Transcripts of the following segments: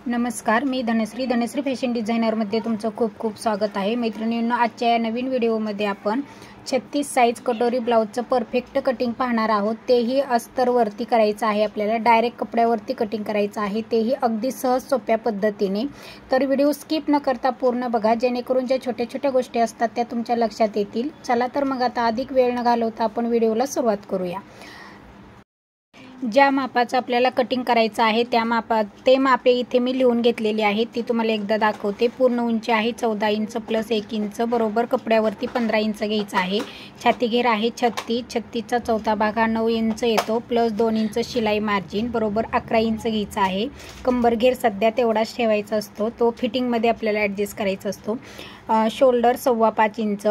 नमस्कार, मी धनश्री फॅशन डिझायनरमध्ये तुमचं खूप खूप स्वागत आहे। मैत्रिणींनो, आजच्या या नवीन व्हिडिओमध्ये आपण 36 साइज कटोरी ब्लाउजचं परफेक्ट कटिंग पाहणार आहोत। तेही अस्तरवरती करायचं आहे, आपल्याला डायरेक्ट कपड्यावरती कटिंग करायचं आहे, तेही अगदी सहज सोप्या पद्धतीने। तर व्हिडिओ स्किप न करता पूर्ण बघा, जेणेकरून ज्या छोट्या छोट्या गोष्टी असतात त्या तुमच्या लक्षात येतील। चला तर मग आता अधिक वेळ न घालवता आपण व्हिडिओला सुरुवात करूया। ज्या मापाचं आपल्याला कटिंग करायचं आहे त्या ते मापे इथे मी लिहून घेतलेली आहे, ती तुम्हाला एकदा दाखवते। पूर्ण उंची आहे 14 इंच प्लस 1 इंच, बरोबर कपड्यावरती 15 इंच घ्यायचं आहे। छाती घेर आहे 36चा चौथा भाग हा 9 इंच येतो, प्लस 2 इंच शिलाई मार्जिन, बरोबर 11 इंच घ्यायचं आहे। कंबर घेर सध्या तेवढाच ठेवायचा असतो, तो फिटिंगमध्ये आपल्याला ॲडजस्ट करायचा असतो। शोल्डर 5.25 इंच,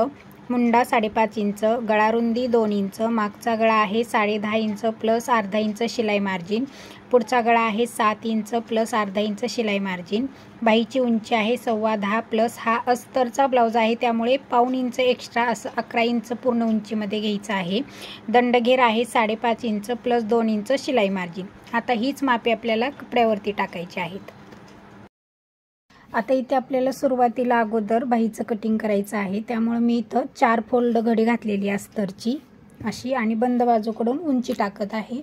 मुंडा 5.5 इंच, गळा रुंदी 2 इंच, मागचा गळा आहे 10.5 इंच प्लस अर्धा इंच शिलाई मार्जिन, पुढचा गळा आहे 7 इंच प्लस अर्धा इंच शिलाई मार्जिन। बाहीची उंची आहे 10.25 प्लस हा अस्तरचा ब्लाउज आहे त्यामुळे पाऊण इंच एक्स्ट्रा असं 11 इंच पूर्ण उंचीमध्ये घ्यायचं आहे। दंडघेर आहे 5.5 इंच प्लस 2 इंच शिलाई मार्जिन। आता हीच मापे आपल्याला कपड्यावरती टाकायची आहेत। आता इथे आपल्याला सुरुवातीला अगोदर बाहीचं कटिंग करायचं आहे, त्यामुळे मी इथं 4 फोल्ड घडी घातलेली अस्तरची अशी आणि बंद बाजूकडून उंची टाकत आहे।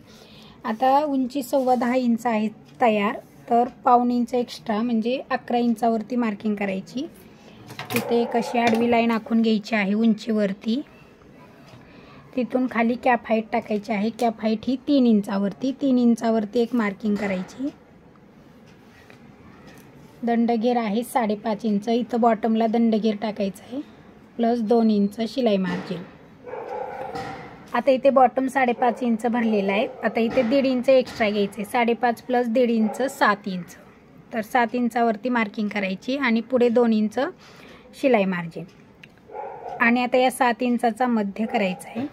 आता उंची 10.25 इंच आहे तयार, तर पाऊण इंच एक्स्ट्रा म्हणजे 11 इंचावरती मार्किंग करायची। तिथे एक अशी आडवी लाईन आखून घ्यायची आहे उंचीवरती, तिथून खाली कॅप हाईट टाकायची आहे। कॅप हाईट ही 3 इंचावरती एक मार्किंग करायची। दंडघेर आहे 5.5 इंच, इथं बॉटमला दंडघेर टाकायचं आहे, प्लस 2 इंच शिलाई मार्जिन। आता इथे बॉटम 5.5 इंच भरलेला आहे, आता इथे 1.5 इंच एक्स्ट्रा घ्यायचे, 5.5 प्लस 1.5 इंच 7 इंच, तर 7 इंचावरती मार्किंग करायची आणि पुढे 2 इंच शिलाई मार्जिन। आणि आता या 7 इंचाचा मध्य करायचा आहे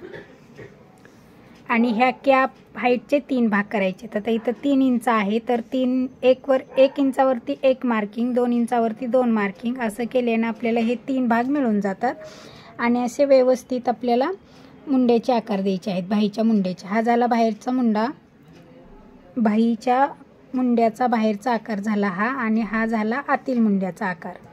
आणि ह्या कॅप हाईटचे 3 भाग करायचे। तर इथं 3 इंच आहे, तर 1 इंचावरती 1 मार्किंग, 2 इंचावरती 2 मार्किंग, असं केल्याने आपल्याला हे 3 भाग मिळून जातात। आणि असे व्यवस्थित आपल्याला मुंड्याचे आकार द्यायचे आहेत, बाहीच्या मुंड्याचे। हा झाला बाहेरचा मुंडा, बाहीच्या मुंड्याचा बाहेरचा आकार झाला हा, आणि हा झाला आतील मुंड्याचा आकार।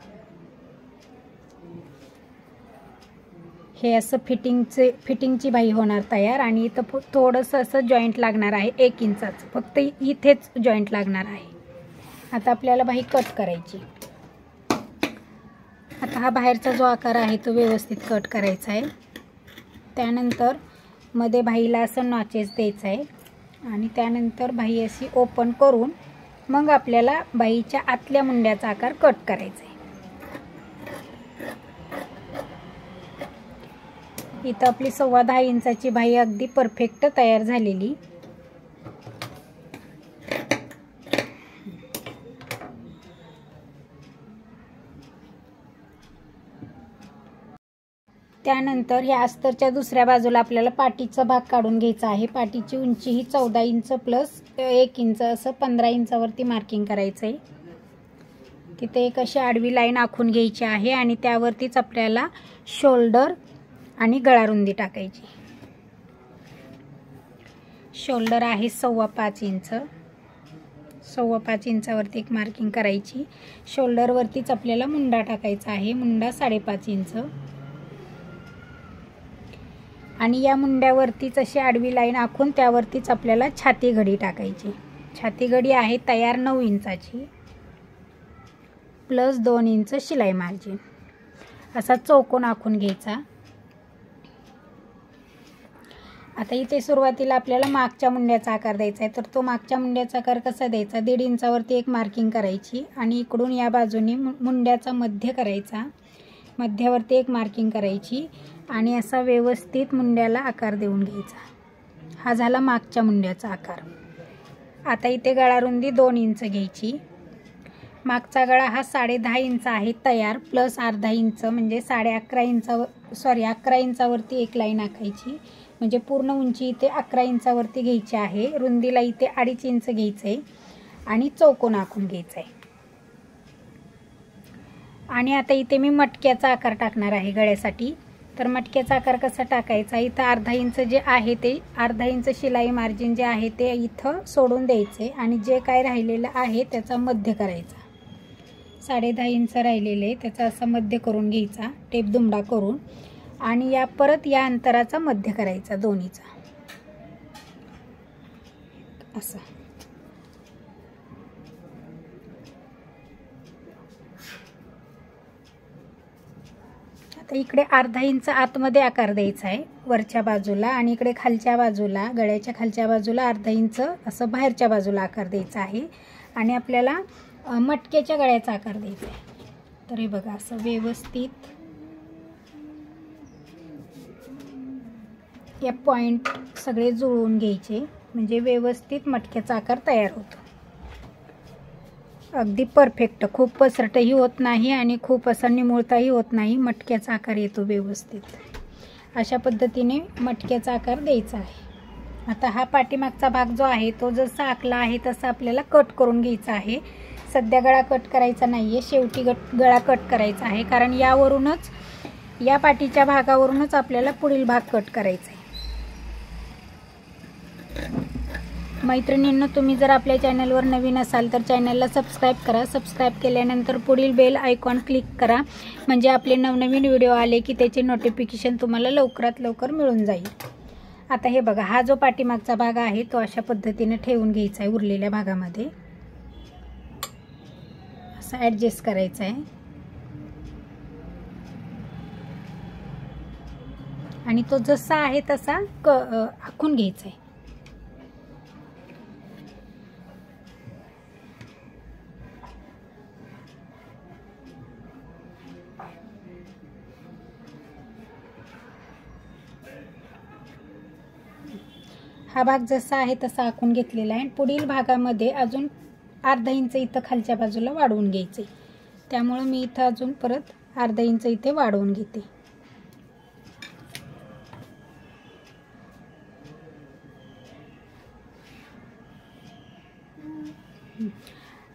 हे असं फिटिंगची बाही होणार तयार। आणि इथं थोडंसं असं जॉईंट लागणार आहे 1 इंचाचं, फक्त इथेच जॉईंट लागणार आहे। आता आपल्याला बाही कट करायची। आता हा बाहेरचा जो आकार आहे तो व्यवस्थित कट करायचा आहे। त्यानंतर मध्ये बाहीला असं नॉचेस द्यायचं आहे आणि त्यानंतर बाही अशी ओपन करून मग आपल्याला बाहीच्या आतल्या मुंड्याचा आकार कट करायचा आहे। इथं आपली 10.25 इंचाची बाही अगदी परफेक्ट तयार झालेली। त्यानंतर या अस्तरच्या दुसऱ्या बाजूला आपल्याला पाठीचा भाग काढून घ्यायचा आहे। पाठीची उंची ही 14 इंच प्लस 1 इंच असं 15 इंचावरती मार्किंग करायचं आहे। तिथे एक अशी आडवी लाईन आखून घ्यायची आहे आणि त्यावरतीच आपल्याला शोल्डर आणि गळा रुंदी टाकायची। शोल्डर आहे 5.25 इंच, 5.25 इंचावरती एक मार्किंग करायची। शोल्डरवरतीच आपल्याला मुंडा टाकायचा आहे, मुंडा 5.5 इंच, आणि या मुंड्यावरतीच अशी आडवी लाईन आखून त्यावरतीच आपल्याला छाती घडी टाकायची। छाती घडी आहे तयार 9 इंचाची, प्लस 2 इंच शिलाई मार्जिन, असा चौकोन आखून घ्यायचा। आता इथे सुरुवातीला आपल्याला मागच्या मुंड्याचा आकार द्यायचा आहे, तर तो मागच्या मुंड्याचा आकार कसा द्यायचा, 1.5 इंचावरती एक मार्किंग करायची आणि इकडून या बाजूने मुंड्याचा मध्य करायचा, मध्यावरती एक मार्किंग करायची आणि असा व्यवस्थित मुंड्याला आकार देऊन घ्यायचा। हा झाला मागच्या मुंड्याचा आकार। आता इथे गळा रुंदी 2 इंच घ्यायची। मागचा गळा हा 10.5 इंच आहे तयार, प्लस अर्धा इंच म्हणजे 11 इंचावरती एक लाईन आखायची, म्हणजे पूर्ण उंची इथे 11 इंचावरती घ्यायची आहे। रुंदीला इथे 2.5 इंच घ्यायचं आहे आणि चौकोन आखून घ्यायचा आहे। आणि आता इथे मी मटक्याचा आकार टाकणार आहे गळ्यासाठी, तर मटक्याचा आकार कसा टाकायचा, इथं अर्धा इंच जे आहे ते अर्धा इंच शिलाई मार्जिन जे आहे ते इथं सोडून द्यायचे आणि जे काय राहिलेलं आहे त्याचा मध्य करायचा. 10.5 इंच राहिलेले त्याचा असा मध्य करून घ्यायचा टेप दुमडा करून आणि या परत या अंतराचा मध्य करायचा दोन्हीचा असं. आता इकडे अर्धा इंच आतमध्ये आकार द्यायचा आहे वरच्या बाजूला आणि इकडे खालच्या बाजूला गळ्याच्या खालच्या बाजूला अर्धा इंच असं बाहेरच्या बाजूला आकार द्यायचा आहे आणि आपल्याला मटक्याच्या गळ्याचा आकार द्यायचा आहे. तर हे बघा असं व्यवस्थित या पॉइंट सगळे जुळवून घ्यायचे म्हणजे व्यवस्थित मटक्याचा आकार तयार होतो. अगदी परफेक्ट, खूप पसरटही होत नाही आणि खूप असा निमुळताही होत नाही, मटक्याचा आकार येतो व्यवस्थित. अशा पद्धतीने मटक्याचा आकार द्यायचा आहे. आता हा पाठीमागचा भाग जो आहे तो जसा आखला आहे तसा आपल्याला कट करून घ्यायचा आहे. सध्या गळा कट करायचा नाही आहे, शेवटी गळा कट करायचा आहे कारण यावरूनच या पाठीच्या भागावरूनच आपल्याला पुढील भाग कट करायचा आहे. मैत्रिणींनो, तुम्ही जर आपल्या चॅनलवर नवीन असाल तर चॅनलला सबस्क्राईब करा. सबस्क्राईब केल्यानंतर पुढील बेल आयकॉन क्लिक करा म्हणजे आपले नवनवीन व्हिडिओ आले की त्याचे नोटिफिकेशन तुम्हाला लवकरात लवकर मिळून जाईल. आता हे बघा, हा जो पाठीमागचा भाग आहे तो अशा पद्धतीने ठेवून घ्यायचा आहे. उरलेल्या भागामध्ये असं ॲडजस्ट करायचा आहे आणि तो जसा आहे तसा आखून घ्यायचा आहे. हा भाग जसा आहे तसा आखून घेतलेला आहे. पुढील भागामध्ये अजून अर्धा इंच इथं खालच्या बाजूला वाढवून घ्यायचे, त्यामुळे मी इथं अजून परत अर्धा इंच इथे वाढवून घेते.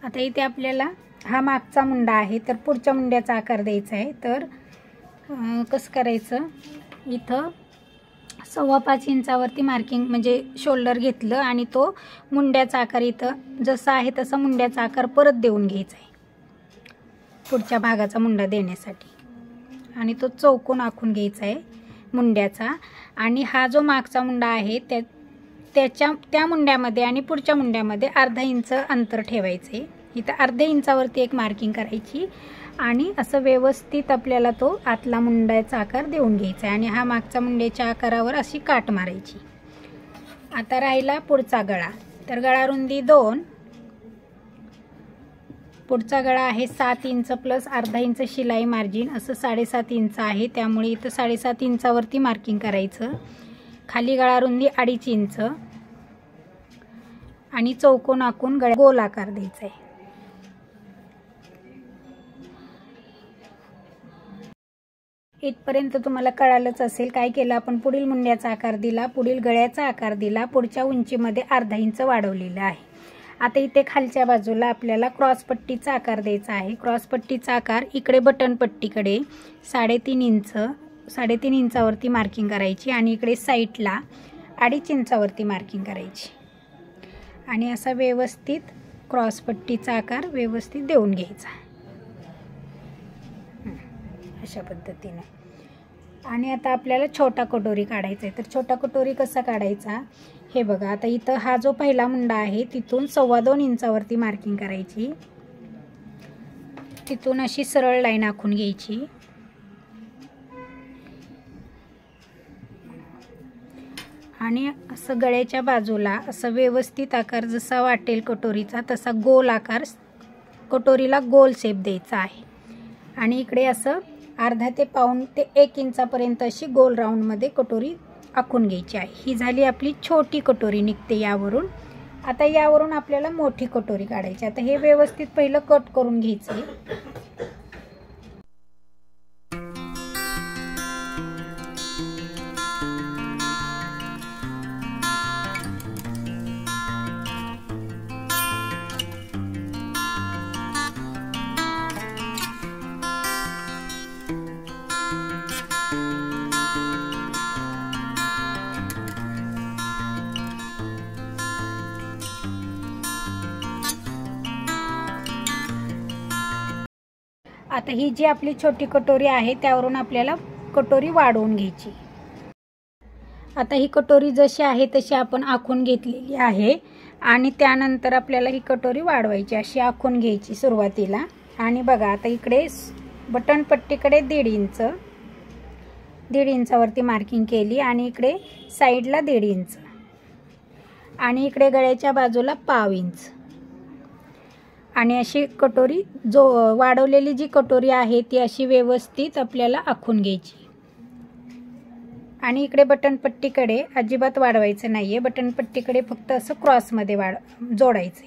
आता इथे आपल्याला हा मागचा मुंडा आहे तर पुढच्या मुंड्याचा आकार द्यायचा आहे. तर कसं करायचं, इथं 5.25 इंचावरती मार्किंग म्हणजे शोल्डर घेतलं आणि तो मुंड्याचा आकार इथं जसा आहे तसा मुंड्याचा आकार परत देऊन घ्यायचा आहे पुढच्या भागाचा मुंडा देण्यासाठी आणि तो चौकोन आखून घ्यायचा आहे मुंड्याचा. आणि हा जो मागचा मुंडा आहे त्या मुंड्यामध्ये आणि पुढच्या मुंड्यामध्ये अर्धा इंच अंतर ठेवायचं आहे. इथं अर्ध्या इंचावरती एक मार्किंग करायची आणि असं व्यवस्थित आपल्याला तो आतला मुंड्याचा आकार देऊन घ्यायचा आहे आणि हा मागचा मुंड्याच्या आकारावर अशी काट मारायची. आता राहिला पुढचा गळा. तर गळा रुंदी 2, पुढचा गळा आहे 7 इंच प्लस अर्धा इंच शिलाई मार्जिन असं 7.5 इंच आहे, त्यामुळे इथं 7.5 इंचावरती मार्किंग करायचं. खाली गळा रुंदी 2.5 इंच आणि चौकोन आखून गोल आकार द्यायचा आहे. इथपर्यंत तुम्हाला कळालंच असेल काय केलं आपण. पुढील मुंड्याचा आकार दिला, पुढील गळ्याचा आकार दिला, पुढच्या उंचीमध्ये अर्धा इंच वाढवलेला आहे. आता इथे खालच्या बाजूला आपल्याला क्रॉसपट्टीचा आकार द्यायचा आहे. क्रॉसपट्टीचा आकार इकडे बटनपट्टीकडे 3.5 इंचावरती मार्किंग करायची आणि इकडे साईडला 2.5 इंचावरती मार्किंग करायची आणि असा व्यवस्थित क्रॉसपट्टीचा आकार व्यवस्थित देऊन घ्यायचा अशा पद्धतीने. आणि आता आपल्याला छोटा कटोरी काढायचा आहे. तर छोटा कटोरी कसा काढायचा हे बघा. आता इथं हा जो पहिला मुंडा आहे तिथून 2.25 इंचावरती मार्किंग करायची, तिथून अशी सरळ लाईन आखून घ्यायची आणि असं गळ्याच्या बाजूला असं व्यवस्थित आकार जसा वाटेल कटोरीचा तसा गोल आकार कटोरीला गोल शेप द्यायचा आहे आणि इकडे असं अर्धा ते पाऊण ते 1 इंचापर्यंत अशी गोल राऊंडमध्ये कटोरी आखून घ्यायची आहे. ही झाली आपली छोटी कटोरी निघते यावरून. आता यावरून आपल्याला मोठी कटोरी काढायची. आता हे व्यवस्थित पहिलं कट करून घ्यायचं. आता ही जी आपली छोटी कटोरी आहे त्यावरून आपल्याला कटोरी वाढवून घ्यायची। आता ही कटोरी जशी आहे तशी आपण आखून घेतलेली आहे आणि त्यानंतर आपल्याला ही कटोरी वाढवायची, अशी आखून घ्यायची सुरुवातीला। आणि बघा आता इकडे बटन पट्टीकडे 1.5 इंचावरती मार्किंग केली आणि इकडे साईडला 1.5 इंच आणि इकडे गळ्याच्या बाजूला 1/2 इंच आणि अशी कटोरी वाढवलेली जी कटोरी आहे ती अशी व्यवस्थित आपल्याला आखून घ्यायची। आणि इकडे बटन पट्टीकडे अजिबात वाढवायचं नाहीये, बटन पट्टीकडे फक्त असं क्रॉसमध्ये जोडायचं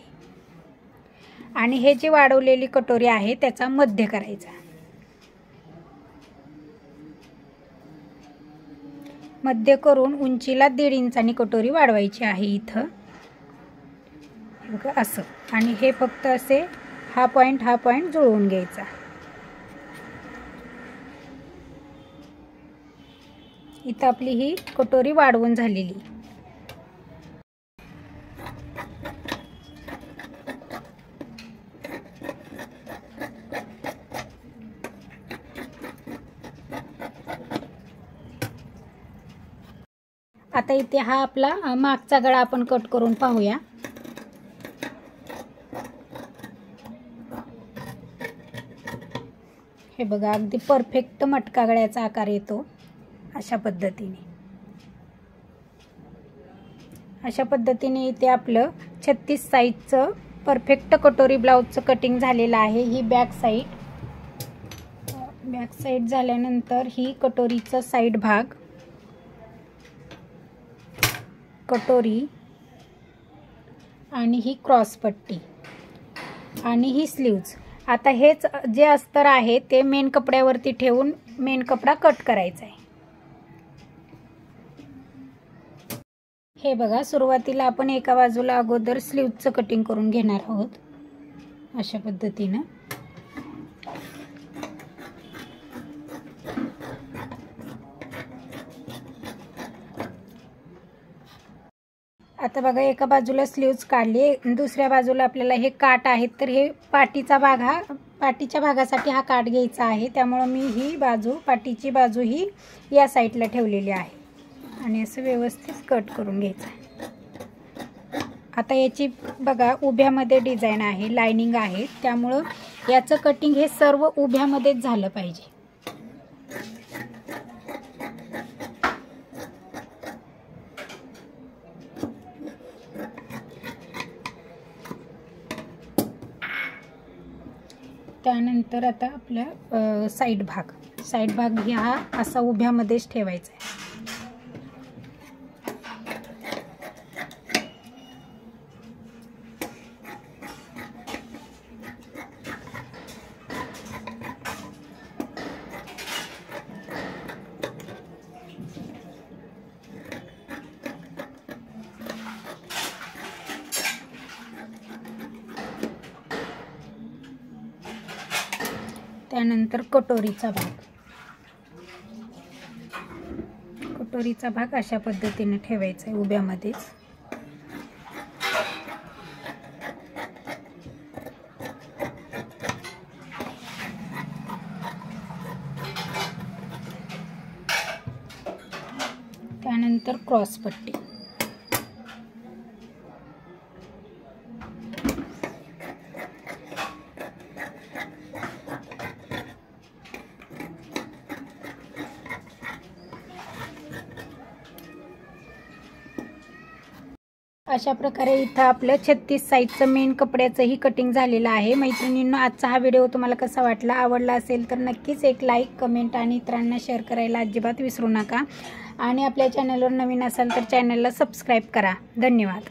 आणि हे जी वाढवलेली कटोरी आहे त्याचा मध्य करायचा। मध्य करून उंचीला 1.5 इंचांनी कटोरी वाढवायची आहे इथं बघा असं। आणि हे फक्त असे हा पॉइंट जुळवून घ्यायचा। इथं आपली ही कटोरी वाढवून झालेली। आता इथे हा आपला मागचा गळा आपण कट करून पाहूया। हे बघा अगदी परफेक्ट मटका गळ्याचा आकार येतो अशा पद्धतीने। अशा पद्धतीने इथे आपलं 36 साईजचं परफेक्ट कटोरी ब्लाउजचं कटिंग झालेलं आहे। ही बॅक साईड झाल्यानंतर ही कटोरीचा साईड भाग, कटोरी आणि ही क्रॉस पट्टी आणि ही स्लीव्ज। आता हेच जे अस्तर आहे ते मेन कपड्यावरती ठेवून मेन कपडा कट करायचा आहे। हे बघा सुरुवातीला आपण एका बाजूला अगोदर स्लीव्जचं कटिंग करून घेणार आहोत अशा पद्धतीने। आता बघा एका बाजूला स्लीव्ज काढली, दुसऱ्या बाजूला आपल्याला हे काट आहेत तर हे पाठीच्या भागासाठी हा काट घ्यायचा आहे। त्यामुळे मी ही बाजू पाठीची बाजू ही या साईडला ठेवलेली आहे आणि असं व्यवस्थित कट करून घ्यायचं। आता याची बघा उभ्यामध्ये डिझाइन आहे, लाइनिंग आहे, त्यामुळे याचं कटिंग हे सर्व उभ्यामध्येच झालं पाहिजे। त्यानंतर आता आपल्या साईड भाग हा असा उभ्यामध्येच ठेवायचा आहे। त्यानंतर कटोरीचा भाग अशा पद्धतीने ठेवायचा आहे उभ्यामध्येच। त्यानंतर क्रॉस पट्टी, अशा प्रकारे इथं आपलं 36 साईजचं मेन कपड्याचंही कटिंग झालेलं आहे। मैत्रिणींनो आजचा हा व्हिडिओ तुम्हाला कसा वाटला, आवडला असेल तर नक्कीच एक लाईक, कमेंट आणि इतरांना शेअर करायला अजिबात विसरू नका। आणि आपल्या चॅनलवर नवीन असाल तर चॅनलला सबस्क्राईब करा। धन्यवाद।